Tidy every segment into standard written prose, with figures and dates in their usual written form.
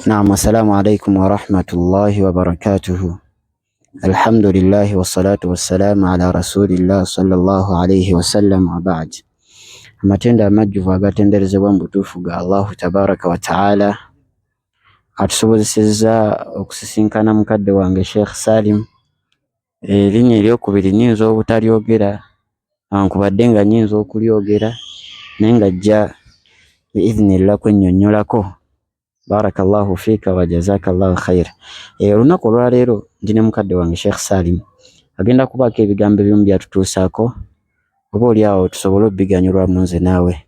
نعم السلام عليكم ورحمة الله وبركاته. الحمد لله والصلاة والسلام على رسول الله صلى الله عليه وسلم وبعد. amatenda amajjuvu agatenderezebwa mu butuufu ga Allahu tabaraka wa ta'ala atusobozesezza okusisinkana mukadde wange Sheikh Salim. Erinnya eryokubiri nnyinza obutalyogera ankubadde nga nnyinza okulyogera naye ng'ajja biidhnillah kwennyonnyolako. Barakallahu fika wa jazakallahu khair. Olunaku olwaleero ndi ne mukadde wange Sheikh Salim agenda kubaako ebigambo ebimu byatutuusaako oba oliawo tusobole obbiganyulwamu nze naawe.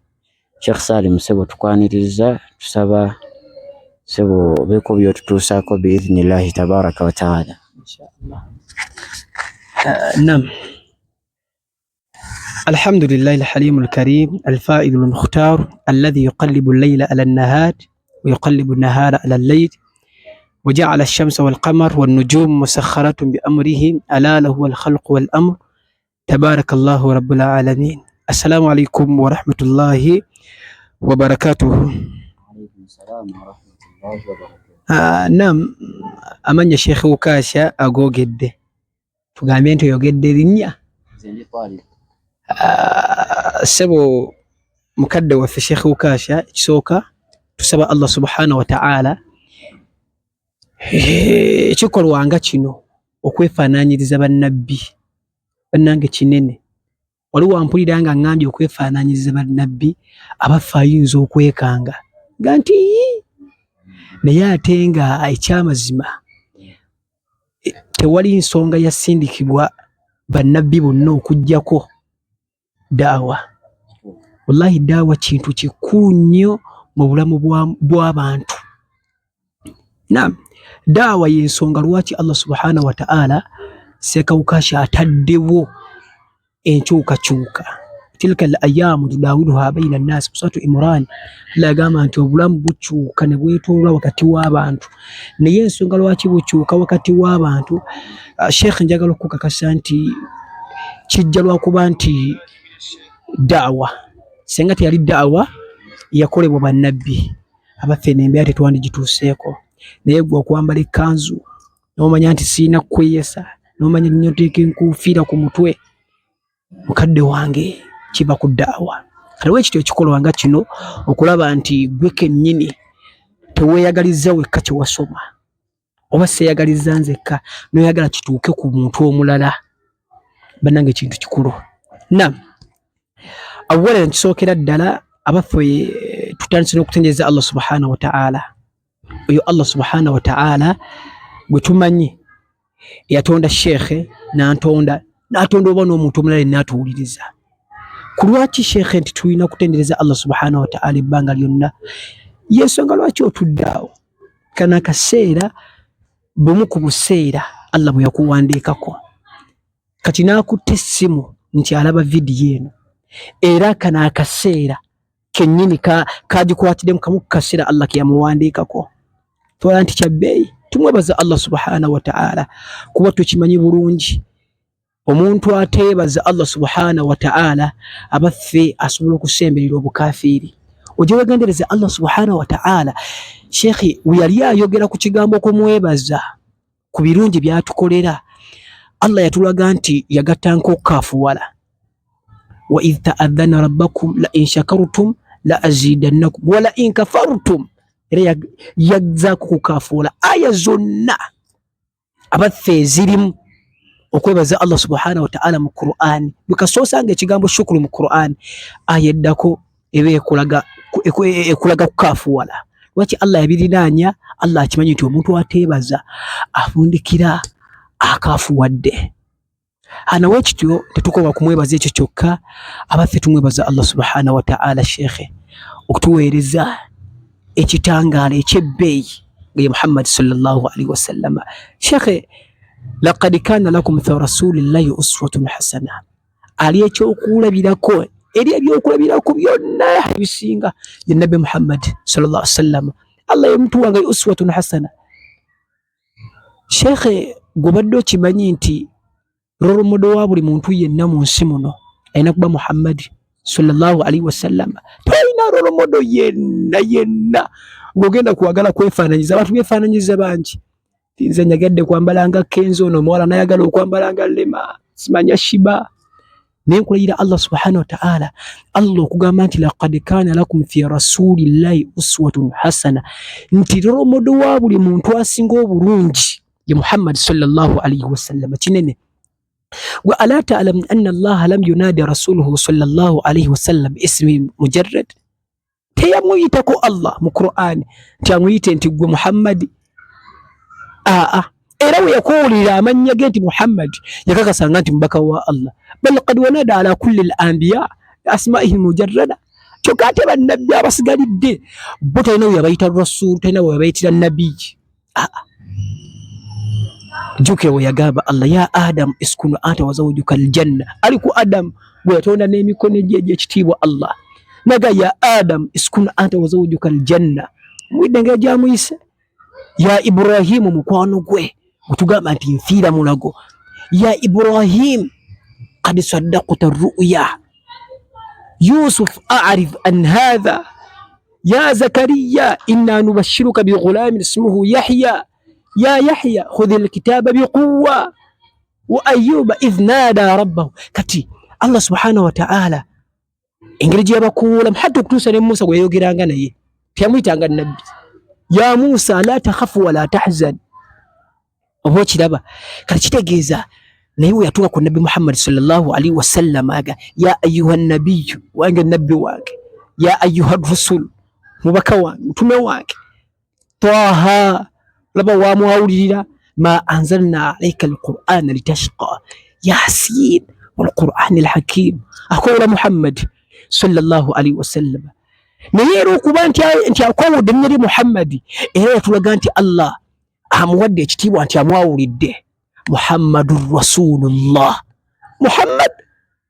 Sheikh Salim sebo tukwaniriza tusaba sebo beeko byotutuusaako biidhnillahi tabaraka wa ta'ala. Inshallah. نعم. الحمد لله الحليم الكريم الفائد المختار الذي يقلب الليل على النهار ويقلب النهار على الليل وجعل الشمس والقمر والنجوم مسخرة بأمره ألا له الخلق والأمر تبارك الله رب العالمين. السلام عليكم ورحمة الله وبركاته. وعليكم السلام ورحمة الله وبركاته. نعم. أمن يا شيخ وكاشا أقو جد فقامين يوجد الدنيا سبو مكدو في شيخ وكاشا سوكا تسبى الله سبحانه وتعالى chikolo wanga kino okwefaananyiriza bannabbi bannange kinene waliwo wampulira nga ngambye okwefaananyiriza bannabbi abafa ayinza okwekanga nga nti naye ate nga ekyamazima tewali nsonga yasindikibwa bannabbi bonna okujjako daawa. Wallahi daawa kintu kikulu nnyo mu bulamu bw'abantu. Naam, daawa y'ensonga lwaki Allah subhanahu wa ta'ala sekawukasha ataddewo enkyukakyuka. Tilka al-ayyamu tudawiluha bayna an-nas. Suratu Imran Allah agamba nti obulamu bukyuka ne bwetoolwa wakati w'abantu. Naye ensonga lwaki bukyuka wakati w'abantu, Sheikh njagala okukakasa nti kijja lwakuba nti daawa senga teyali daawa yakolebwa bannabbi abaffe n'embeera tetwandigituuseeko. Naye gwe okwambala ekkanzu n'omanya nti siina kweyesa n'omanya nnyo oteeka enkuufiira ku mutwe, mukadde wange kiba ku daawa. Kaliwo ekityo ekikolwa nga kino okulaba nti gwe kennyini teweeyagaliza wekka kye wasoma oba seeyagaliza nzekka n'oyagala kituuke ku muntu omulala, bannange kintu kikulu. Naam, awwala nkisookera ddala abaffe tutandise n'okutendereza Allah subhanahu wa ta'ala. Oyo Allah subhanahu wa ta'ala gwe tumanyi yatonda Sheikh n'atonda oba n'omuntu omulala n'atuwuliriza. Ku lwaki Sheikh nti tulina kutendereza Allah subhanahu wa ta'ala ebbanga lyonna? Y'ensonga lwaki otuddaawo kana akaseera bumu ku buseera Allah bwe yakuwandiikako kati n'akutta essimu nti alaba vidiyo eno era kana akaseera kennyini kagikwatiddemu kamu ku kaseera Allah ke yamuwandiikako. Twala nti kyabbeeyi tumwebaza Allah subhanahu wa ta'ala kuba tukimanyi bulungi omuntu ateebaza Allah subhanahu wa ta'ala abaffe asobola okusemberera obukafiiri. Ojja wegendereza Allah subhanahu wa ta'ala. Sheikh we yali ayogera ku kigambo kumwebaza ku birungi byatukolera. Allah yatulaga nti yagatanko kafuwala wa idh ta'adhana rabbakum la in shakartum la azidannakum wa la in kafartum. Era yazzaako kukafuula aya zonna abaffe zirimu okwebaza Allah subhanahu wa ta'ala mu Qur'an. Bwekasoosanga ekigambo shukuru mu Qur'an aya eddako eba ekulaga kukafuwala. Lwaki Allah yabirinaanya? Allah akimanyi nti omuntu ateebaza afundikira akafuwadde. Nawe ekityo tetukoba kumwebaza ekyo kyokka, abaffe tumwebaza Allah subhanahu wa ta'ala Sheikh okutuweereza ekitangaala ekyebbeeyi nga ye Muhammad sallallahu alaihi wasallam. Sheikh laqad kana lakum fi rasulillahi uswatun hasana. Ali ekyokulabirako eri ebyokulabirako byonna ebisinga ye Nabi Muhammad sallallahu alaihi wasallam. Allah yamutuwanga uswatun hasana. Sheikh gobadde okimanyi nti role model wa buli muntu yenna mu nsi muno ayina kuba Muhammad sallallahu alaihi wasallam. Tayina role model yenna ngogenda kuwagala kwefaananyiza abantu befaananyiza bangi nze nyagadde kwambala nga Kenzo ono omuwala nayagala okwambala nga Lema simanya Shiba nenkulayira Allah subhanahu wa ta'ala Allah okugamba nti laqad kana lakum fi rasulillahi uswatun hasana nti romodo wa buli muntu asinga obulungi ye Muhammad sallallahu alayhi wasallam kinene wa ala ta'lam anna Allah lam yunadi rasuluhu sallallahu alayhi wasallam ismi mujarrad teyamuyitako Allah mu Qur'an nti amuyite nti gwe Muhammad era we yakuwulira amannya ge nti Muhammad yakakasanga nti mubaka wa Allah bal qad wanada ala kulli al-anbiya asma'ihi mujarrada kyokka ate bannabbi abasigalidde bo talina we yabayita rasul talina we yabayitira nabbi juke we yagamba Allah ya Adam iskunu anta wa zawjuka al-janna aliku Adam bwe yatonda n'emikono gye egy'ekitiibwa Allah naga ya Adam iskunu anta wa zawjuka al-janna mwidenge jamuyise ya Ibrahim mukwano gwe utugamba nti nfiira mulago ya Ibrahim qad saddaqta ar-ru'ya Yusuf a'rif an hadha ya Zakariya inna nubashshiruka bi ghulamin ismuhu Yahya ya Yahya khudh al-kitaba bi quwwa wa Ayyuba idh nada rabbahu kati Allah subhanahu wa ta'ala engeri gye yabakuula hatta okutuusa ne Musa gwe yayogeranga naye teyamuyitanga nabbi ya Musa la takhafu wa la tahzan obo kiraba kati kitegeeza naye we yatuuka ku nabbi Muhammad sallallahu alaihi wasallam aga ya ayuha nabiyyu wange nabbi wange ya ayuha rusul mubaka wange mutume wange Taha laba wa muawulirira ma anzalna alayka alqur'ana litashqa Yasin wal qur'an alhakim akola Muhammad sallallahu alaihi wasallam naye era okuba nti akwawudde nneri Muhammad era yatulaga nti Allah amuwadde ekitiibwa nti amwawulidde Muhammadur Rasulullah Muhammad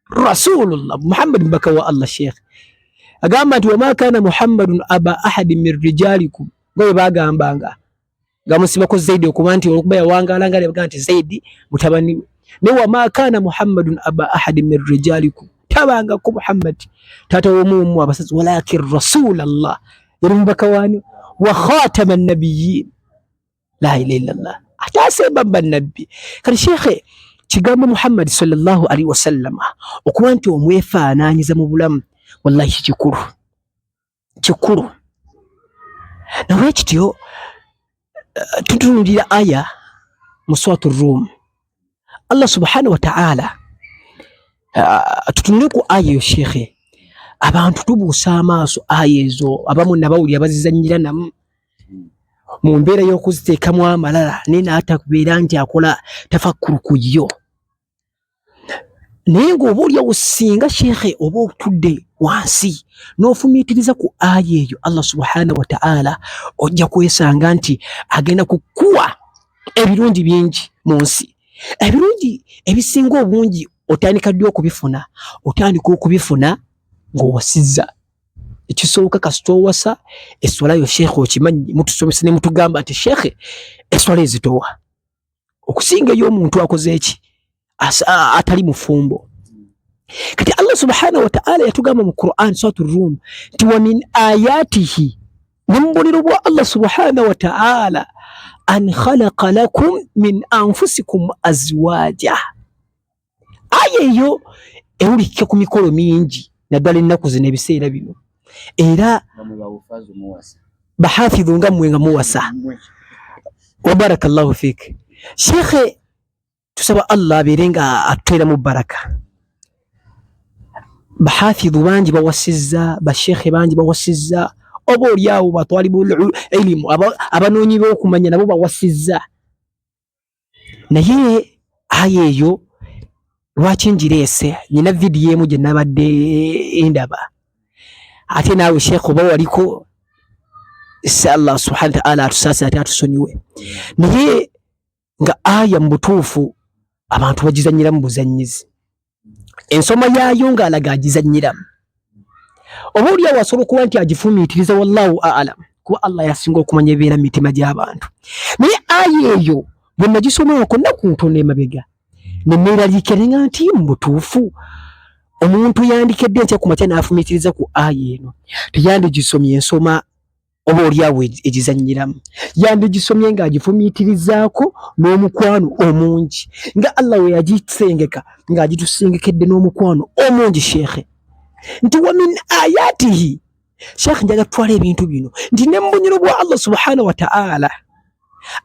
Rasulullah Muhammad mbaka wa Allah Sheikh agamba nti wama kana Muhammadun aba ahadin min rijalikum ngoye bagambanga gamusibako Zaidi okuba nti okuba yawangalanga lebaga nti Zaidi mutabani ne wama kana Muhammadun aba ahadin min rijalikum tabanga ku Muhammad tata womumu abasazi walakin Rasulullah yali mbaka wani wa khataman nabiyyin la ilaha illallah ataseba nabbi kali Sheikh kigambo Muhammad sallallahu alaihi wasallam okuba nti omwefaananyiza mu bulamu wallahi kikuru nawe kityo tutunulira aya mu suratu Rum Allah subhanahu wa ta'ala tutunule ku aya yo Sheikh abantu tubuusa amaaso aya ezo abamu nabawulira bazizannyira namu mu mbeera y'okuziteekamu amalala nina atakubeera nti akola tafakkuru ku yo naye ng'oba olyawo singa Sheikh oba otudde wansi n'ofumiitiriza ku aya eyo Allah subhanahu wa ta'ala ojja kwesanga nti agenda kukuwa ebirungi bingi mu nsi ebirungi ebisinga obungi otandika ddi okubifuna otandika okubifuna ng'owasizza ekisooka kasita owasa esswala yo Sheikh okimanyi mutusomesa ne mutugamba nti Sheikh esswala ezitowa okusinga ey'omuntu akoze eki atali mufumbo kati Allah subhanahu wa ta'ala yatugamba mu Qur'an suratu Rum nti wa min ayatihi nimbuliro bwa Allah subhanahu wa ta'ala an khalaqa lakum min anfusikum azwaja aya eyo ewulikika ku mikolo mingi naddala ennaku zino ebiseera bino era bahafidhu nga mmwe nga muwasa wa barakallahu fik Sheikh tusaba Allah abeere nga atwera mu baraka bahafidhu bangi bawasizza basheikhe bangi bawasizza oba olyawo batwalibul ilmu abanoonyi b'okumanya nabo bawasizza naye aya eyo lwaki ngireese nina vidiyo emu gye nabadde ndaba ate naawe Sheikh oba waliko Allah subhanahu wa ta'ala atusaase ate atusonyiwe naye nga aya mu butuufu abantu bagizannyira mu buzannyizi ensoma yaayo ng'alaga agizannyiramu oba olyawo asobola okuba nti agifumiitiriza wallahu a'lam kuba Allah yasinga okumanya ebibeera mu mitima gy'abantu naye aya eyo bwe nagisomako nnaku ntono emabega ne neeraliikirira nti mu butuufu omuntu yandikedde ntya ku makya n'afumiitiriza ku aya eno teyandigisomye ensoma oba oliawo egizanyiramu yandigisomye ng'agifumiitirizaako n'omukwano omungi nga Allah we yagisengeka ng'agitusengekedde n'omukwano omungi sheekhe nti wa min ayatihi sheekhe njaga tutwala ebintu bino nti ne mu bunyiro bwa Allah subhanahu wa ta'ala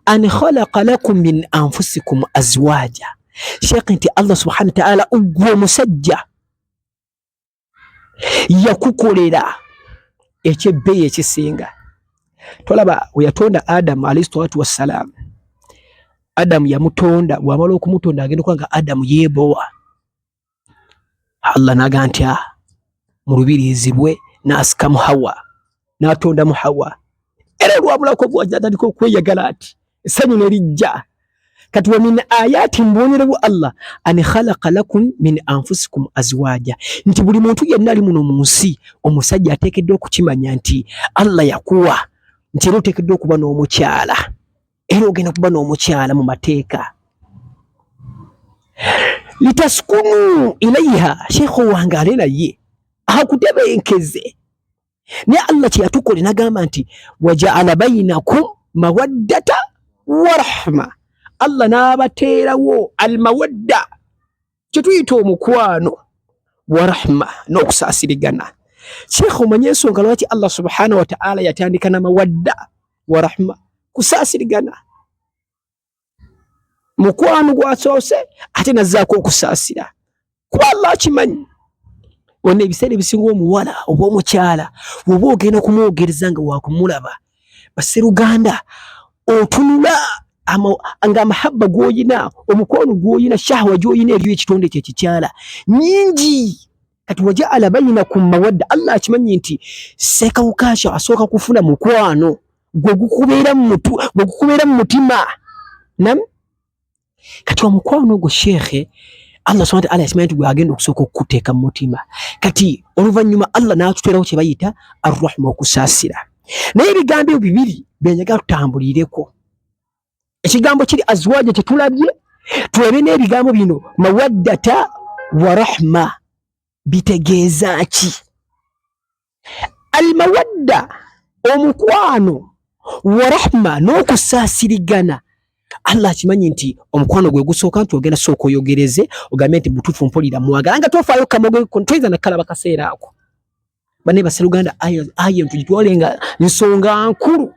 an khalaqa lakum min anfusikum azwaja sheekhe nti Allah subhanahu wa ta'ala gwe omusajja yakukolera ekyebbeeyi ekisinga. Tolaba we yatonda Adamu alayhi salatu wassalam. Adamu yamutonda, bw'amala okumutonda agenda okuba nga Adamu yeebowa. Allah n'agamba nti mu lubiriizi lwe n'asikamu Hawa, n'atondamu Hawa. Era olwabulako bw'atandika okweyagala ati essanyu ne lijja. Kati wa min ayati mbonyere bwa Allah an khalaqa lakum min anfusikum azwaja, nti buli muntu yenna ali muno mu nsi omusajja ateekeddwa okukimanya nti Allah yakuwa nti era oteekeddwa okuba n'omukyala, era ogenda kuba n'omukyala mu mateeka. Litaskunu ilaiha, sheekhu wange ale naye akutebenkeze. Ne Allah kye yatukole n'agamba nti wajaala bainakum mawaddata wa rahma, Allah n'abateerawo almawadda kye tuyita omukwano wa rahma n'okusaasirigana. Sheekhu omanye ensonga lwaki Allah subhanahu wa ta'ala yatandika na mawadda wa rahma, kusaasirigana. Mukwano gwasoose ate nazzaako okusaasira, kuba Allah akimanyi. Wonna ebiseera ebisinga omuwala oba omukyala oba ogenda okumwogereza nga waakumulaba basseruganda otunula nga amahabba g'oyina, omukwano gw'oyina, shahwa gy'oyina eri ekitonde kye kikyala nyingi. Kati wajaala bainakum mawadda, Allah akimanyi nti sekawukaasha asooka kufuna mukwano gwe gukubeera mu mutima. Kati omukwano ogwo sheekhe Allah subhanahu wa ta'ala yakimanyi nti gwe agenda okusooka okukuteeka mu mutima. Kati oluvannyuma Allah n'atuteerawo kye bayita arrahma, okusaasira. Naye ebigambo bibiri byenjagala tutambulireko. Ekigambo kiri azwaja kye tulabye, tulabe n'ebigambo bino mawaddata wa rahma bitegeeza ki? Almawadda omukwano, wa rahma n'okusaasirigana. Allah akimanyi nti omukwano gwe gusooka nti ogenda sooka oyogereze ogambe nti butuufu mpulira mwagala nga tofaayo kamogo kontoiza nakalaba kaseera ako. Bane basseruganda aye tugitwale nga nsonga nkulu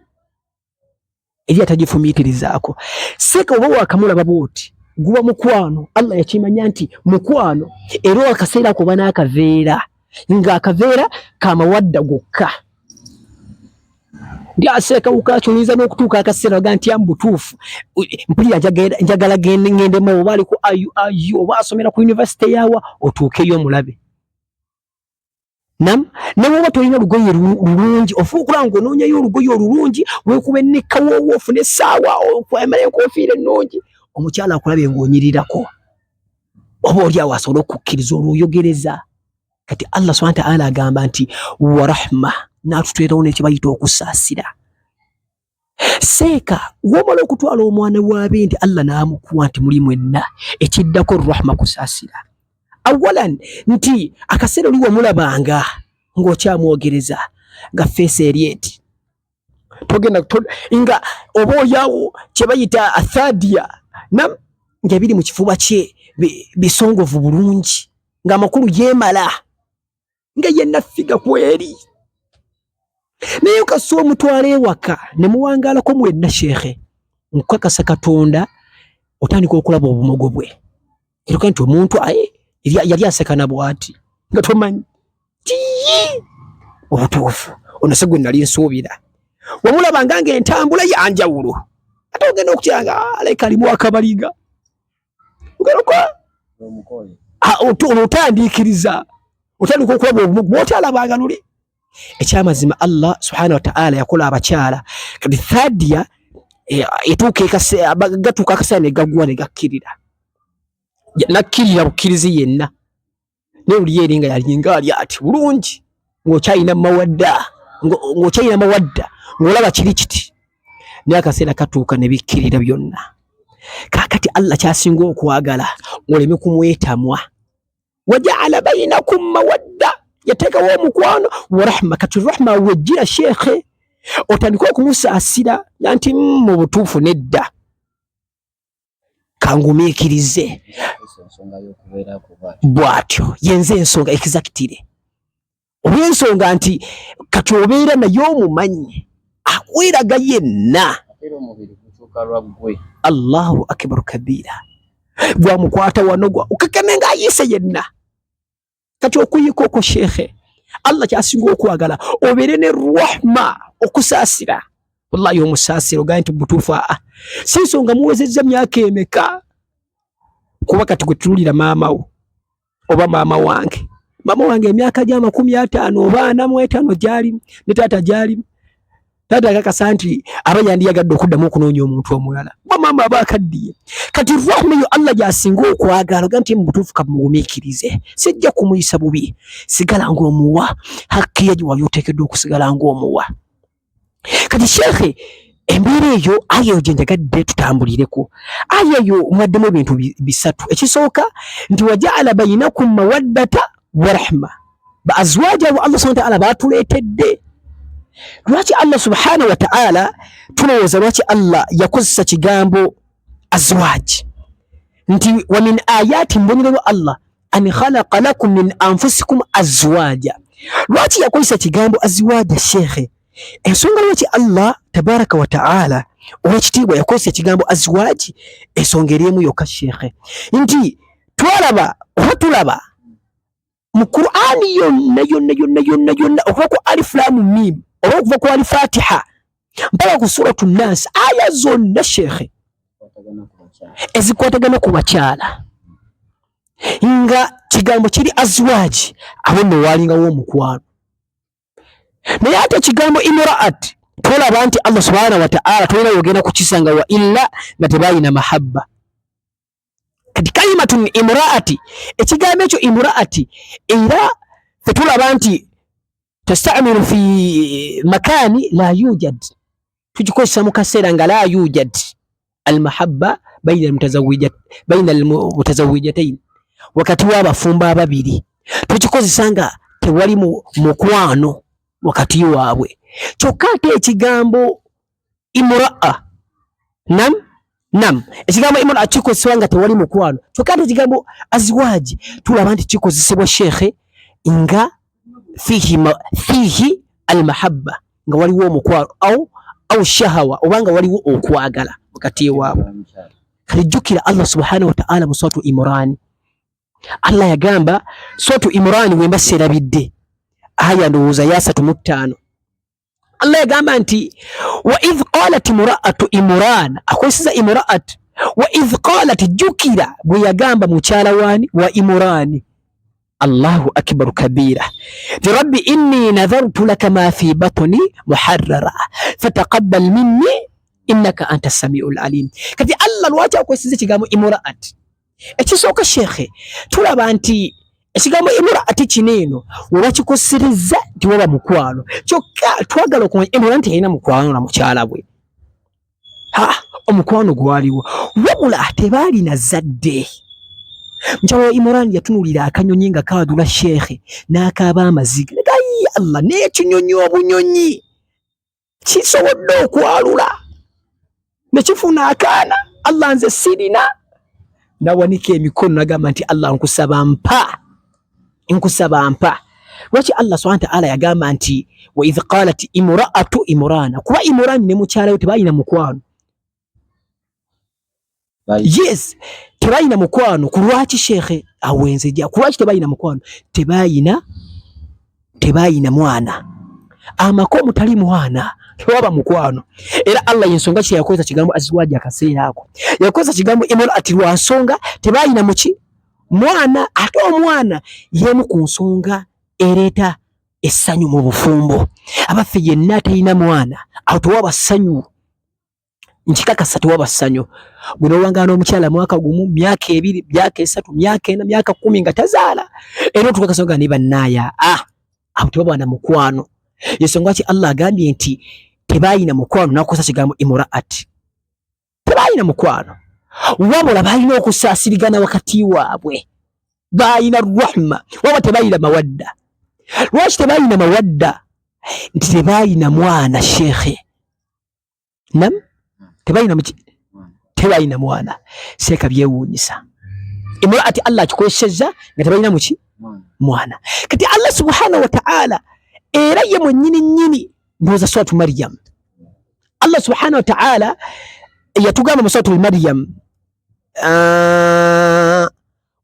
eri atagifumiitirizaako. Seeka oba waakamulaba bw'oti guba mukwano. Allah yakimanya nti mukwano era akaseera ako oba n'akaveera, ng'akaveera ka mawadda gokka. Ndi aseeka ukakyo niza n'okutuuka akaseera oga nti butuufu mpulira njagala ngendemu, oba aliko ayu oba asomera ku yunivasite yaawa otuukeyo omulabe. Newoba tolina lugoye lulungi ofuuka okulaba ng'onoonyayo olugoye olulungi, weekuba ennekawoowo ofune essaawa okwambala enkofiira ennungi, omukyala akulabe ng'onyirirako oba oli awo asobole okukkiriza olwoyogereza. Kati Allah subhanahu wa ta'ala agamba nti wa rahma, n'atuteerawo n'ekibayita okusaasira. Seeka womala okutwala omwana waabe nti Allah n'amukuwa nti muli mwenna, ekiddako rahma, kusaasira. Awalan nti akaseera oli wamulabanga ng'okyamwogereza nga feesi eryeti togenda nga oba olyawo kye bayita athadiya ng'ebiri mu kifuba kye bisongovu bulungi, ng'amakulu yeemala nga yenna figa kweri. Naye okassa omutwala ewaka ne muwangaalako mwenna sheekhe, nkukakasa Katonda otandika okulaba obumogo bwe. Eruka nti omuntu yali asekana bw'ati nga tomanyi tiyi obutuufu ono se gwe nali nsuubira. Wamulabanga ng'entambula yanjawulo ate ogenda okukyanga aleka alimu akabaliga otandiikiriza otandika okulaba obumogo bw'otalabanga luli. Ekyamazima Allah subhanahu wa ta'ala yakola abakyala kati thadiya gatuuka akaseera ne gaggwa ne gakkirira. Nakkirira bukkirizi yenna, naye oli eri nga yalinga ali ati bulungi ng'okyalina mawadda ng'olaba kiri kiti, naye akaseera katuuka ne bikkirira byonna. Kaakati Allah kyasinga okwagala oleme kumwetamwa. Wajaala bainakum mawadda, yateekawo omukwano wa rahma. Kati rahma wejjira sheekhe otandika okumusaasira nti mu butuufu nedda kangumiikirize bw'atyo yenze ensonga exactire olw'ensonga nti kati obeera naye omumanyi akweraga yenna. Allahu akbaru kabiira. Gwamukwata wano gwa ukakeme nga ayise yenna. Kati okuyika okwo sheekhe Allah kyasinga okwagala obeere ne rahma okusaasira. Wallahi omusaasiro gaa nti butuufu si nsonga muwezezza myaka emeka. Kuba kati gwe tutuulira maama wo oba maama wange emyaka gya 50 oba 45 gyali ne taata gyali. Taata akakasa nti aba yandiyagadde okuddamu okunoonya omuntu omulala. Maama aba akaddiye. Kati rahma yo Allah gy'asinga okwagala gaa nti mu butuufu kamugumiikirize. Sijja kumuyisa bubi. Sigala ng'omuwa. Hakki ye wali oteekeddwa okusigala ng'omuwa. Kati sheekhe embeera eyo aya eyo gye njagadde tutambulireko. Aya eyo mwaddemu ebintu bisatu. Ekisooka nti wajaala bainakum mawaddata wa rahma. Ba azwaaja wa Allah subhanahu wa ta'ala baatuleetedde. Lwaki Allah subhanahu wa ta'ala tulowooza lwaki Allah yakozesa kigambo azwaaji nti wa min ayati mbonero Allah an khalaqa lakum min anfusikum azwaja. Lwaki yakozesa kigambo azwaaja sheekhe? Ensonga lwaki Allah tabaraka wa ta'ala owekitiibwa yakozesa kigambo azwaaji ensonga eriemu yokka sheekhe nti tulaba mu Qur'ani yonna okuva ku alif lam mim oba okuva ku al-Fatiha mpaka ku suratu Nas aya zonna sheekhe ezikwatagana ku bakyala nga kigambo kiri azwaaji abo nno waalingawo omukwano. Naye ate kigambo imraat tolaba nti Allah subhanahu wa ta'ala tolina yogenda kukisanga wa illa nga tebalina mahabba. Kati kalimatun imraati ekigambo ekyo imraati era fetulaba nti tastamilu fi makani la yujad tukikozesa mu kaseera nga la yujad almahabba baina almutazawijatayn wakati w'abafumba ababiri tukikozesa nga tewali mukwano wakati waabwe. Kyokka ate ekigambo imraa nam ekigambo imraa kikozesebwa nga tewali mukwano. Kyokka ate ekigambo azwaaji tulaba nti kikozesebwa sheekhe nga fihi almahabba nga waliwo omukwano au shahawa obanga waliwo okwagala wakati waabwe. Kale jjukira Allah subhanahu wa ta'ala mu suratu Imran Allah yagamba suratu Imran wemba serabidde aya ndowooza ya 35 Allah yagamba nti wa idh qalat imra'atu Imran akozesa imra'at wa idh qalat jukira bwe yagamba mukyala wani wa Imran. Allahu akbar kabira. Rabbi inni nadhartu laka ma fi batni muharrara fataqabbal minni innaka anta samiul alim. Kati Allah lwaki akozesa kigambo imra'at ekisooka sheekhe tulaba nti ekigambo imraati kineeno wabakikosereza nti waba mukwano. Kyokka twagala okumanya imraati nti alina mukwano na mukyala bwe. Omukwano gwaliwo wabula tebaalina zadde. Mukyala wa Imran yatunulira akanyonyi nga kawadula sheekhe n'akaaba amaziga negayi Allah n'ekinyonyi obunyonyi kisobodde okwalula nekifuna akaana. Allah nze sirina nawanika emikono nagamba nti Allah nkusaba mpa. Lwaki Allah subhanahu wa ta'ala yagamba nti wa idh qalat imra'atu Imran? Kuba Imran ne mukyala we tebalina mukwano. Yes, tebalina mukwano. Kulwaki sheekhe awenzeja? Kulwaki tebalina mukwano? Tebalina mwana. Amako mutali mwana tewaba mukwano. Era Allah yensonga kye yakozesa kigambo azwaaji akaseera ako. Yakozesa kigambo imraati lwa nsonga tebalina muki mwana. Ate omwana yemu ku nsonga ereeta essanyu mu bufumbo. Abaffe yenna talina mwana awo tewaba ssanyu. Nkikakasa tewaba ssanyu. Guno wangaana omukyala mwaka gumu, myaka 2, myaka 3, myaka 4, myaka 10 nga tazaala. Era tukakasa nga ne bannaaya awo tewaba na mukwano. Yensonga ki Allah agambye nti tebalina mukwano n'akozesa kigambo imraati. Tebalina mukwano wabula balina okusaasirigana wakati waabwe. Balina rahma waba tebalina mawadda. Lwaki tebalina mawadda? nti tebalina mwana shekhe. Nam tebalina muki tebalina mwana. Seeka byewuunyisa. Imraati Allah akikozesezza nga tebalina muki mwana. Kati Allah subhanahu wa ta'ala era ye mwennyini ndowooza suratu Maryam. Allah subhanahu wa ta'ala yatugamba mu suratu Maryam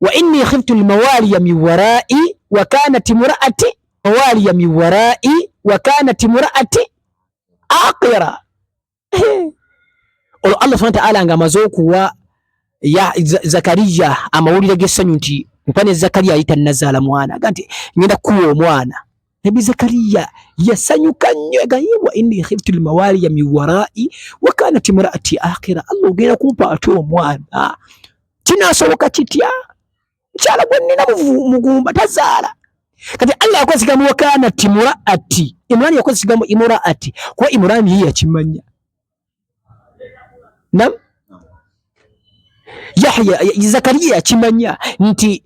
wa inni khiftu al-mawaliya min wara'i wa kanat imra'ati mawaliya min wara'i wa kanat imra'ati aqira. Allah subhanahu wa ta'ala nga amaze okuwa ya Zakariya amawulire g'essanyu nti mpane Zakariya ayita nazaala mwana ganti ngenda kuwa omwana. Nabi Zakariya yasanyuka nnyo wa inni khiftu al-mawaliya min wara'i wa kanat imra'ati aqira. Allah ogenda kumpa ate omwana kinaasoboka kitya? Mukyala gwe nnina mugumba tazaala. Kati Allah yakoze ekigambo wa kanat imra'ati. Imrani yakoze ekigambo imra'ati kuba Imrani ye yakimanya. Nam Yahya Zakariya yakimanya nti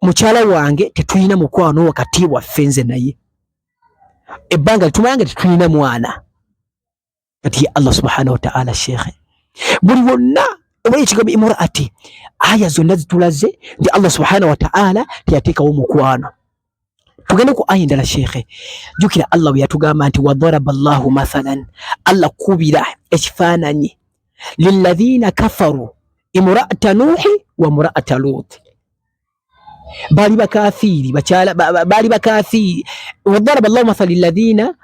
mukyala wange tetulina mukwano wakati waffe nze naye. Ebbanga litumanya nga tetulina mwana. Kati Allah subhanahu wa ta'ala shekhe buli wonna oba ekigambo imra'ati aya zonna zitulaze nti Allah subhanahu wa ta'ala teyateekawo mukwano. Tugende ku aya endala shekhe. Jukira Allah bwe yatugamba nti wadaraba Allahu mathalan. Allah kubira ekifaananyi lilladhina kafaru imra'ata Nuhi wa imra'ata Lut. Bali bakafiri bakyala bali bakafiri. Wadaraba Allahu mathalan lilladhina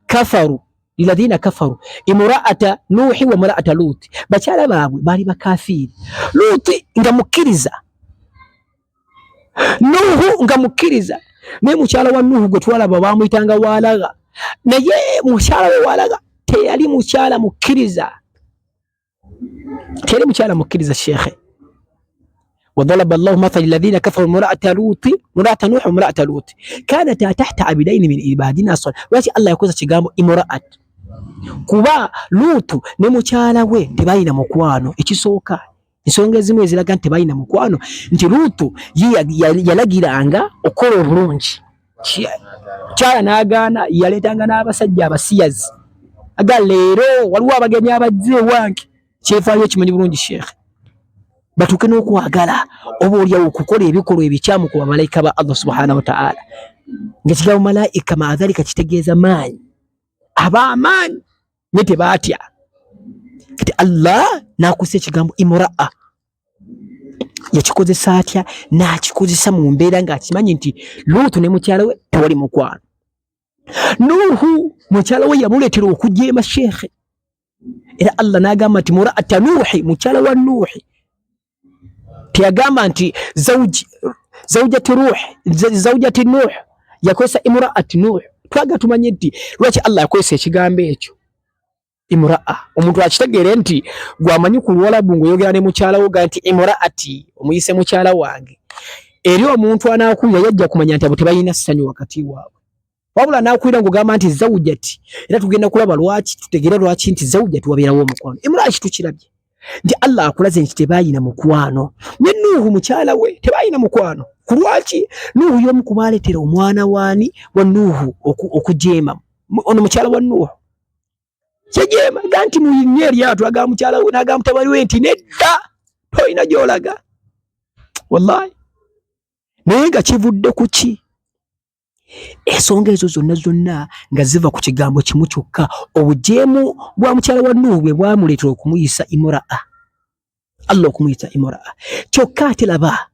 kafaru imra'ata Nuhi wa imra'ata Lut. Bakyala baabwe bali bakafiri. Lut nga mukkiriza, Nuhu nga mukkiriza. Naye mukyala wa Nuhu gwe twalaba bamuyitanga waalaga, naye mukyala we waalaga teyali mukyala mukkiriza. Teyali mukyala mukkiriza shekhe. وضرب الله مثل الذين كفروا امرأة نوح وامرأة لوط كانتا تحت عبدين من عبادنا صالحين. Lwaki Allah yakoze kigambo imra'at? Kuba Lutu ne mukyala we tebalina mukwano. Ekisooka ensonga ezimu eziraga nti tebalina mukwano nti Lutu yalagiranga okola obulungi, mukyala n'agaana, yaleetanga n'abasajja abasiyazi aga leero waliwo abagenyi abajja ewange. Kyefaayo kimanyi bulungi shekhe batuuke n'okwagala oba olyawo okukola ebikolwa ebikyamu ku bamalayika ba Allah subhanahu wa ta'ala. Ng'ekigambo malayika maadhalika kitegeeza maanyi, ab'amaanyi ne tebaatya. Kati Allah n'akusa ekigambo imra'a yakikozesa atya? N'akikozesa mu mbeera ng'akimanyi nti Luutu ne mukyala we tewali mukwano. Nuhu mukyala we yamuleetera okujeema shekhe, era Allah n'agamba nti mura'ata Nuhi, mukyala wa Nuhi. Teyagamba nti zawjati Nuh, yakozesa imra'ati Nuh. Twaga tumanye nti lwaki Allah yakozesa ekigambo ekyo imra'a. Omuntu akitegeere nti gwamanyi ku Luwalabu ng'oyogera ne mukyala wo ganti imra'ati, omuyise mukyala wange. Eri omuntu anaakuwulira yajja kumanya nti abo tebalina ssanyu wakati waabwe. Wabula n'akuwulira ng'ogamba nti zawjati, era tugenda kulaba lwaki, tutegeera lwaki nti zawjati wabeerawo omukwano. Imra'a kitukirabye nti Allah akulaze nti tebalina mukwano. Ne Nuhu mukyala we tebalina mukwano. Ku lwaki? Nuhu y'omu ku baaleetera omwana waani wa Nuhu okujeema. Ono mukyala wa Nuhu yajeema ganti muyinye eryato, agamba mukyala we n'agamba mutabani we nti nedda toyina gy'olaga. Wallahi naye nga kivudde ku ki? Ensonga ezo zonna nga ziva ku kigambo kimu kyokka, obujeemu bwa mukyala wa Nuhu bwe bwamuleetera okumuyisa imra'a. Allah okumuyisa imra'a. Kyokka ate laba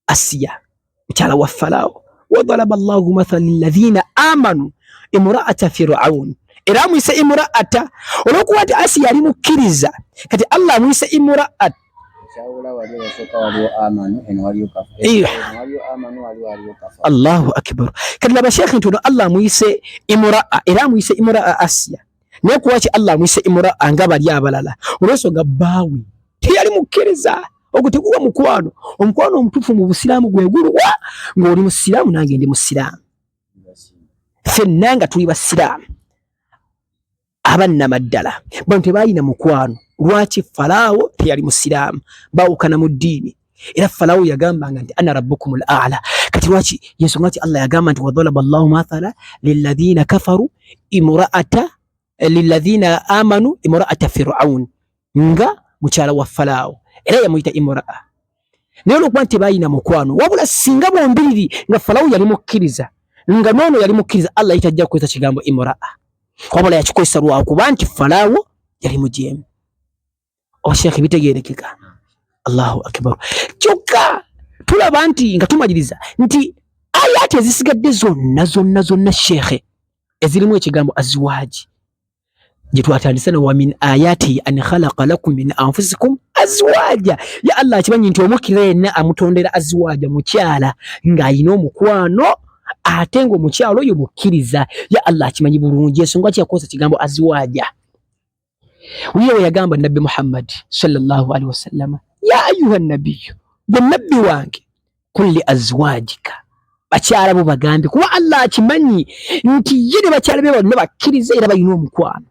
Asiya mukyala wa Falaawo. Wadaraba Allahu mathalan lilladhina amanu imra'ata Fir'aun. Era amuyise imra'ata olw'okuba nti Asiya yali mukkiriza, kati Allah amuyise imra'at. Allahu akbar. Kati laba shekhi nti ono Allah amuyise imra'a, era amuyise imra'a Asiya. Naye kuwaki Allah amuyise imra'a nga bali abalala? Olw'ensonga bbaawe teyali mukkiriza. Ogwo teguba mukwano. Omukwano omutuufu mu Busiraamu gwe guluwa ng'oli Musiraamu nange ndi Musiraamu, ffenna nga tuli Basiraamu abannamaddala. Bano tebalina mukwano. Lwaki? Falaawo teyali Musiraamu, baawukana mu ddiini. Era Falaawo yagambanga nti ana rabbukumul a'la. kati lwaki yensonga nti Allah yagamba nti wadhalaba Allahu mathala lilladhina kafaru lilladhina amanu imra'ata Fir'aun nga mukyala wa Falaawo era yamuyita imra'a. Naye olwokuba nti bayina mukwano wabula singa bombiriri nga Falaawo yali mukkiriza nga noono yali mukkiriza Allah yitajja kukozesa kigambo imra'a wabula yakikozesa lwakuba nti Falaawo yali mujeemu. Sheikh bitegeerekeka. Allahu akbar. Kyokka tulaba nti nga tumaliriza nti ayati ezisigadde zonna Sheikh ezirimu ekigambo azwaji gye twatandise wa min ayati an khalaqa lakum min anfusikum azwaja. Ya Allah akimanyi nti omukira yenna amutondera azwaja mukyala ng'ayina omukwano ate ng'omukyalo oyo mukkiriza. Ya Allah akimanyi bulungi ensonga ki yakozesa kigambo azwaja. Wiyo yagamba Nabbi Muhammad sallallahu alaihi wasallam, ya ayuha nabiyyu, gwe nabbi wange, kulli azwajika, bakyala bo bagambe kuba Allah akimanyi nti ye ne bakyala be bonna bakkiriza era balina omukwano.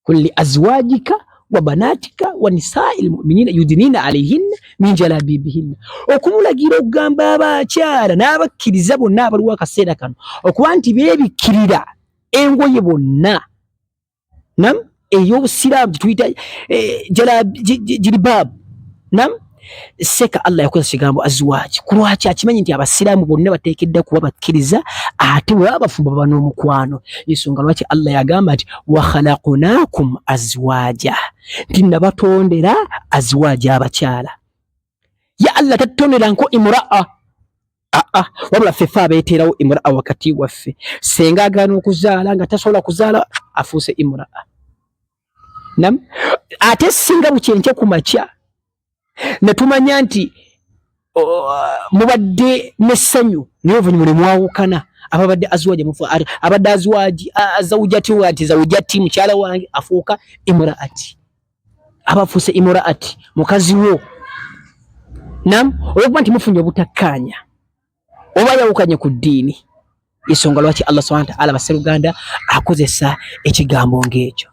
Kulli azwajika wa banatika wa nisa'il mu'minina yudnina alayhinna min jalabibihinna. Okumulagira okugamba abakyala n'abakkiriza bonna abaliwo akaseera kano okuba nti beebikkirira engoye bonna nam ey'obusiraamu tuyita jilbab nam seka Allah yakozesa kigambo azwaji kulwaki akimanyi nti abasiraamu bonna bateekedde kuba bakkiriza ate bwe babafumba baba n'omukwano. Ensonga lwaki Allah yagamba nti wa khalaqnakum azwaja, nti nabatondera azwaja abakyala. Ya Allah tatondera nko imra'a wabula ffe abeeterawo imra'a wakati waffe. Senga agaana okuzaala nga tasobola kuzaala afuuse imra'a nam ate singa bukyenkye ku makya ne tumanya nti mubadde n'essanyu naye oluvannyuma ne mwawukana ababadde azwaji abadde azwaji zawujati wati zawujati mukyala wange afuuka imraati abafuuse imraati mukazi wo nam olwokuba nti mufunye obutakkaanya oba yawukanye ku ddiini. Ensonga lwaki Allah subhanahu wa ta'ala basseruganda akozesa ekigambo ng'ekyo.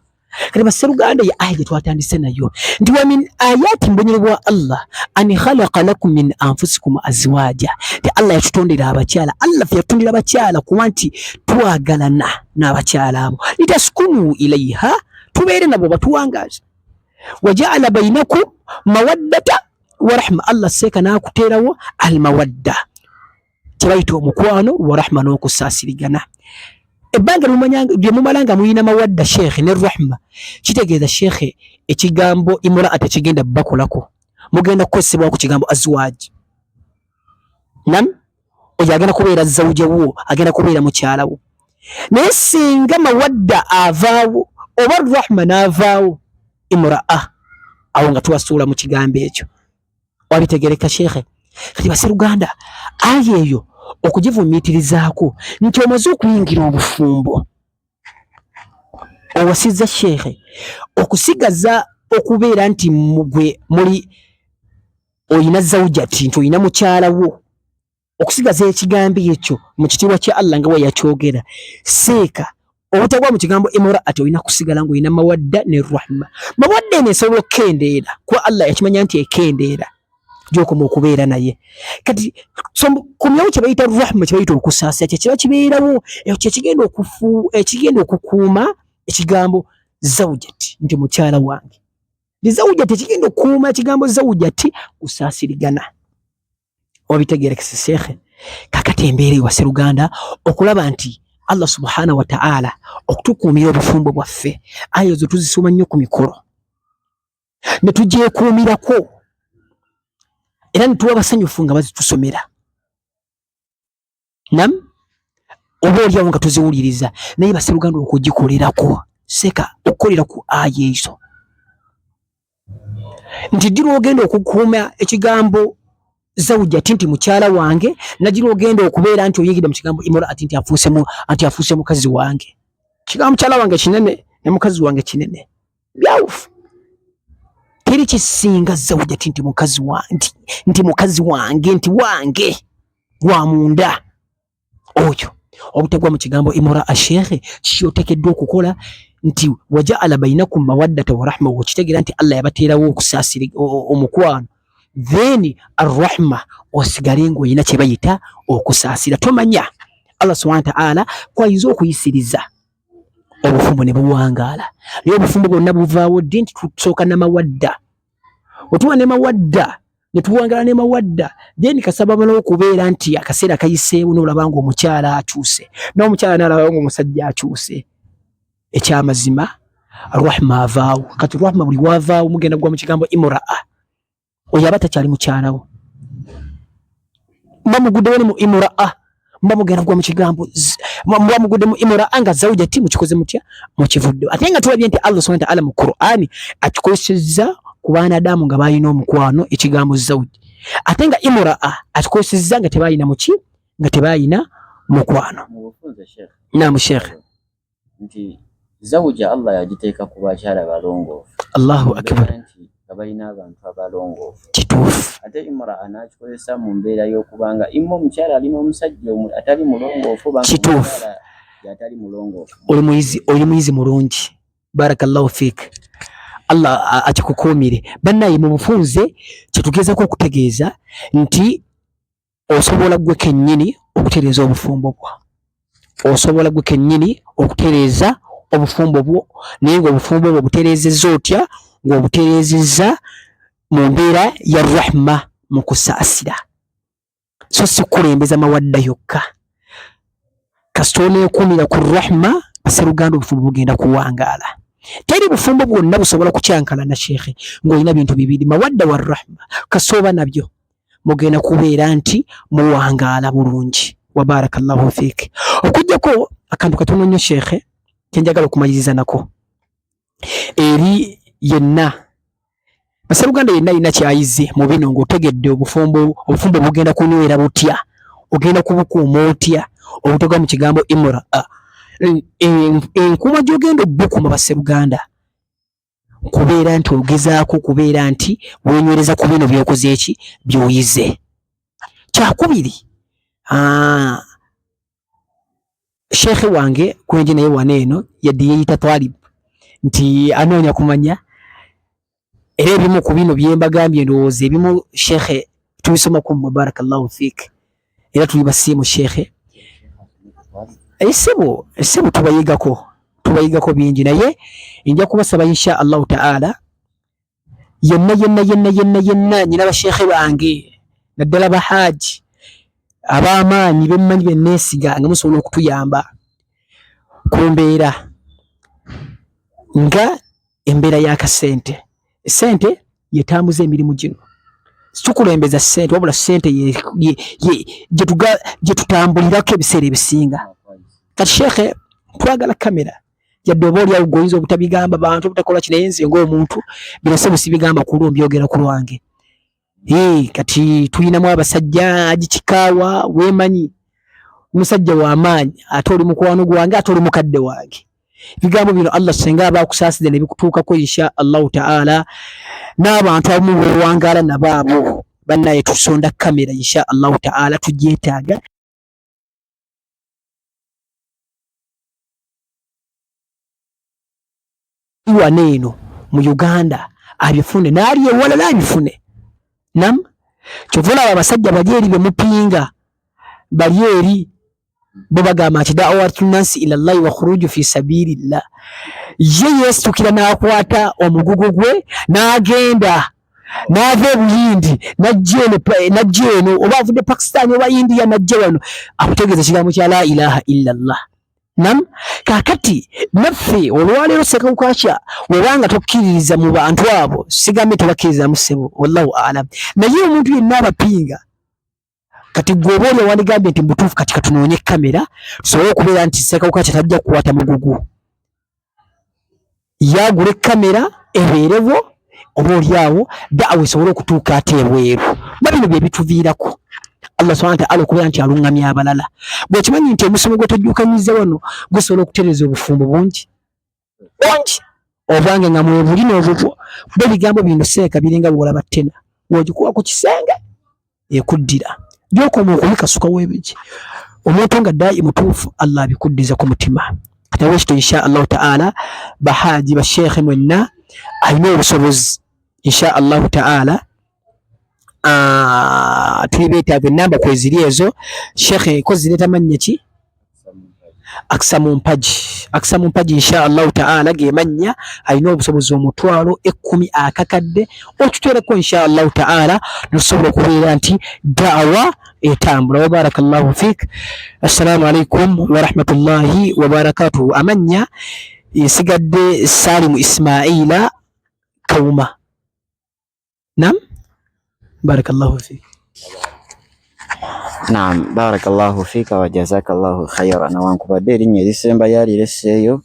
Kati basseruganda ye aya gye twatandise nayo nti wa min ayati mbonyerebwa Allah an khalaqa lakum min anfusikum azwaja, ti Allah yatutondera abakyala. Allah yatutondera abakyala kuba nti twagalana n'abakyala abo litaskunu ilaiha, tubeere nabo batuwangaza. Waja'ala bainakum mawaddata wa rahma, Allah seeka n'akuteerawo almawadda kyebayita omukwano wa rahma n'okusaasirigana. Ebbanga lye mumalanga muyina mawadda Sheikh ne rahma kitegeeza Sheikh ekigambo imra'a tekigenda bakolako, mugenda kukozesebwa ku kigambo azwaji nam oyo agenda kubeera zawuje wo, agenda kubeera mukyala wo. Naye singa mawadda avaawo oba rahma n'avaawo imra'a awo nga tuwasuula mu kigambo ekyo. Wabitegereka Sheikh? Kati basseruganda aya eyo okugivumiitirizaako nti omaze okuyingira obufumbo owasizza Sheikh okusigaza okubeera nti mugwe muli oyina zawujati nti oyina mukyala wo, okusigaza ekigambo ekyo mu kitiibwa kya Allah nga we yakyogera, seeka obutagwa mu kigambo imra'ati oyina kusigala ng'oyina mawadda ne rahma. Mawadda eno esobola okukendeera kuba Allah yakimanya nti ekendeera gy'okoma okubeera naye. Kati kumyawo kye bayita rahma, kye bayita okusaasira, kye kiba kibeerawo ekyo ekigenda okukuuma ekigambo zawujati nti mukyala wange. Ndi zawujati ekigenda okukuuma ekigambo zawujati kusaasirigana. Wabitegeerekese Sheikh? Kakati embeera ewa Sseruganda okulaba nti Allah subhanahu wa ta'ala okutukuumira obufumbo bwaffe, aya ezo tuzisoma nnyo ku mikolo ne tugyekuumirako era nituwa basanyufu nga bazitusomera nam oba olyawo nga tuziwuliriza. Naye basseruganda okugikolerako seeka okukolera ku aya ezo nti ddira ogenda okukuuma ekigambo zawujati nti mukyala wange, nagira ogenda okubeera nti oyingidde mu kigambo imraati nti afuuse mukazi wange. Kigambo mukyala wange kinene ne mukazi wange kinene, byawufu. Teri kisinga zawujati nti mukazi wange, nti wange wa munda oyo. Obutegwa mu kigambo imra'a Sheikh kyotekeddwa okukola nti waja'ala bainakum mawaddata wa rahma, kitegeera nti Allah yabateerawo okusaasira omukwano then arrahma osigale ng'olina kye bayita okusaasira. Tomanya Allah subhanahu wa ta'ala kwayinza okuyisiriza obufumbo ne buwangaala. Naye obufumbo bwonna buvaawo ddi nti tusooka n'amawadda. Otuwa ne mawadda ne tuwangaala ne mawadda, then kasaba bamala okubeera nti akaseera kayiseewo n'olaba ng'omukyala akyuse, n'omukyala n'alaba ng'omusajja akyuse. Ekyamazima rahma avaawo. Kati rahma buli wavaawo mugenda gwa mu kigambo imraa, oyo aba takyali mukyalawo. Mba muguddewo ne mu imraa, mba mugenda gwa mu kigambo mba mugudde mu imraa nga zawjati mukikoze mutya mukivuddewo. Ate nga tulabye nti Allah subhanahu wa ta'ala mu Qur'ani akikozesezza ku baanadamu nga balina omukwano ekigambo zawji, ate nga imraa akikozesezza nga tebalina muki, nga tebalina mukwano. Naam Sheikh. Nti zawja Allah yagiteeka ku bakyala balongoofu. Allahu akbar. Abalina abantu abalongoofu. Kituufu. Ate imraa anakikozesa mu mbeera y'okubanga imma omukyala alina omusajja atali mulongoofu, kituufu, atali mulongoofu. Oli muyizi mulungi. Barakallahu fiik. Allah akikukuumire. Bannaye mu bufunze kyetugezaako okutegeeza nti osobola gwe kennyini okutereeza obufumbo bwo. Osobola gwe kennyini okutereeza obufumbo bwo, naye ng'obufumbo bwo butereezezza otya? Ng'obutereezezza mu mbeera ya rahma, mu kusaasira. So si kulembeza mawadda yokka. Kasita oneekuumira ku rahma, baseruganda obufumbo bugenda kuwangaala. Teri bufumbo bwonna busobola kukyankana na Sheikhe ng'olina bintu bibiri, mawadda wa rahma. Kasooba nabyo mugenda kubeera nti muwangaala bulungi. Wa barakallahu fiik. Okujjako akantu katono nnyo Sheikhe kyenjagala okumaliriza nako eri yenna, baseruganda yenna alina kyayize mu bino ng'otegedde obufumbo bugenda kunywera butya, ogenda kubukuuma otya obutoga mu kigambo imraa. Enkuuma gy'ogenda obbukuma baseruganda kubeera nti ogezaako kubeera nti wenywereza ku bino by'okoze eki by'oyize. Kyakubiri, Sheikhe wange kwenje naye wano eno yadde yeeyita Twalib nti anoonya kumanya era ebimu ku bino bye mbagambye ndowooza ebimu Sheikhe tubisomako mu barakallahu fiik era tuli basiimu Sheikhe. Essebo tubayigako bingi, naye nja kubasaba insha Allahu ta'ala yenna nyina basheikhe bange naddala bahaaji ab'amaanyi bemmanyi benneesiga nga musobola okutuyamba ku mbeera nga embeera y'akasente. Sente yetambuza emirimu gino, situkulembeza sente wabula sente gye tutambulirako ebiseera ebisinga. Kati Sheikhe twagala kamera yadde oba oli awo goyinza obutabigamba bantu obutakola kinaye nze ng'omuntu bino sebo sibigamba kulwo mbyogera ku lwange. Kati tulinamu abasajja agikikaawa weemanyi omusajja w'amaanyi ate oli mukwano gwange ate oli mukadde wange. Ebigambo bino Allah senga abaakusaasira ne bikutuukako insha Allahu ta'ala n'abantu abamu beewangaala nabaabo bannaye tusonda kamera insha Allahu ta'ala tugyetaaga. Wano eno mu Uganda abifune n'ali ewalala abifune. Nam kyova olaba abasajja bali eri bemupinga bali eri bo bagamba nti da'watu nnasi ila Allahi wa khuruju fi sabilillah. Ye yeesitukira n'akwata omugugu gwe n'agenda n'ava Buyindi n'ajja eno oba avudde Pakistan oba India n'ajja wano akutegeeza ekigambo kya la ilaha illa Allah. Nam kakati naffe olwaleero sekawuka kya webanga tokkiririza mu bantu abo sigambe tebakkiriza mu ssebo wallahu a'lam, naye omuntu yenna abapinga kati gwe oba oli wandigambye nti mutuufu kati katunoonye kamera tusobole okubeera nti sekawuka kya tajja kukwata mugugu yagula kamera ebeerewo oba oli awo da'awa esobole okutuuka ate ebweru. Babino bye bituviirako Allah subhanahu wa ta'ala okubeera nti alungamya abalala. Bw'okimanyi nti omusomo gwe tojjukanyiza wano gusobola okutereeza obufumbo bungi obange nga mwebuli n'obubwo bw'ebigambo bino seeka biringa bwolaba ttena w'ogikuwa ku kisenge ekuddira gy'okoma okubikasuka w'ebigi omuntu nga ddaayi mutuufu Allah abikuddiza ku mutima. Kati bwekityo insha Allahu ta'ala bahaaji basheekhe mwenna alina obusobozi insha Allahu ta'ala tuli beetaaga ennamba kweziri ezo. Sheikh ko zireeta mannya ki? Aksa mu mpagi insha Allahu ta'ala ge mannya alina obusobozi 10,000 akakadde otutereko insha Allahu ta'ala nosobola okubeera nti da'wa etambula. Wa barakallahu fik. Assalamu alaikum wa rahmatullahi wa barakatuh. Amanya yesigadde Salim Ismaila Kawuma. Naam, barakallahu fik. Naam, barakallahu fika wa jazakallahu khayran. Nawankubadde erinnya erisemba yali lesseeyo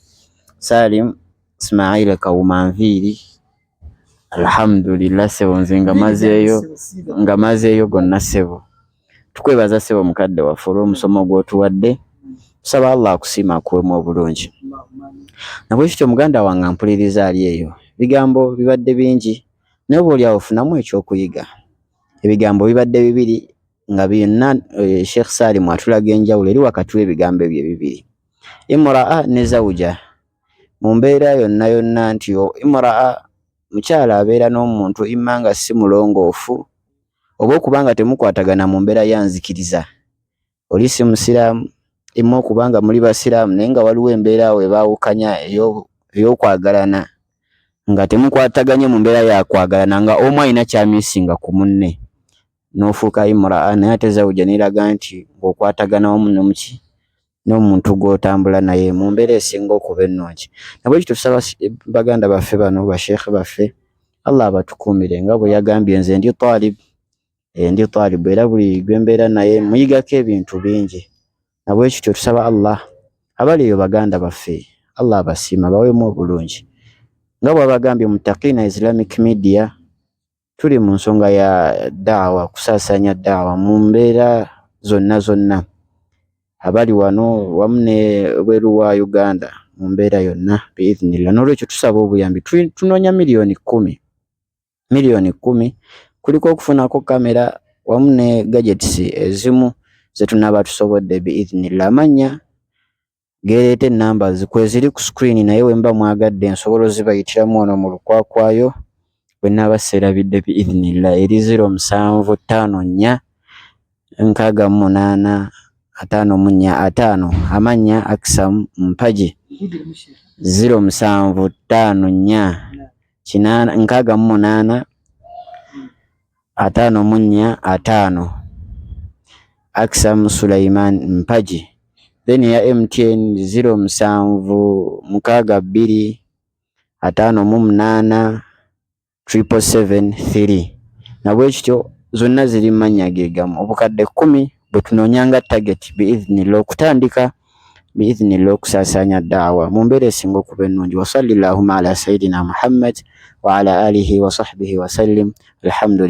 Salim Ismaila Kawuma Nviiri. Alhamdulillah sebo nze nga mazeeyo gonna sebo. Tukwebaza sebo mukadde waffe olw'omusomo gw'otuwadde. Tusaba Allah akusiima akuwemu obulungi. Nabwe kityo muganda wange mpuliriza ali eyo. Bigambo bibadde bingi naye oboolyawo ofunamu ekyokuyiga. Ebigambo bibadde bibiri nga byonna Sheikh Salim atulaga enjawulo eri wakati w'ebigambo ebyo bibiri. Imraa ne zawuja mu mbeera yonna nti imraa mukyala abeera n'omuntu imma nga si mulongoofu oba okubanga temukwatagana mu mbeera yanzikiriza. Oli si musiraamu imma okubanga muli basiraamu naye nga waliwo embeera awo ebaawukanya ey'okwagalana nga temukwataganye mu mbeera yakwagalana nga omu alina kyamisinga ku munne. N'ofuuka imraa naye ate zawuja n'eraga nti ng'okwatagana wamu n'omuntu gw'otambula naye mu mbeera esinga okuba ennungi. Nabwe kityo tusaba baganda baffe bano basheekhe baffe Allah abatukuumire nga bwe yagambye nze ndi taalibu era buli gwe mbeera naye muyigako ebintu bingi. Nabwe kityo tusaba Allah abali eyo baganda baffe Allah abasiima bawemu obulungi. Nga bw'abagambye Muttaqina Islamic Media tuli mu nsonga ya daawa, kusaasanya daawa mu mbeera zonna. Abali wano wamu ne bweru wa Uganda mu mbeera yonna biidhnillah. N'olwekyo tusaba obuyambi. Tunoonya miliyoni 10 kuliko okufunako kamera wamu ne gadgets ezimu ze tunaaba tusobodde biidhnillah. Amannya gereeta ennamba zikweziri ku screen naye wemba mwagadde nsobola zibayitiramu wano mu lukwakwayo bwenaaba serabidde biidhnillah eri 0754 68 545. Amannya Aksa Mpagi 0754 68 545. Aksa Sulaiman Mpagi. Then ya MTN 0762 58 773. Nabwe kityo zonna ziri mannya gegamu obukadde 10 bwe tunoonyanga target biidhnillah okutandika biidhnillah okusaasanya daawa mu mbeera esinga okuba ennungi. Wa sallallahu ala sayidina Muhammad wa ala alihi wa sahbihi wa sallim. Alhamdulillah.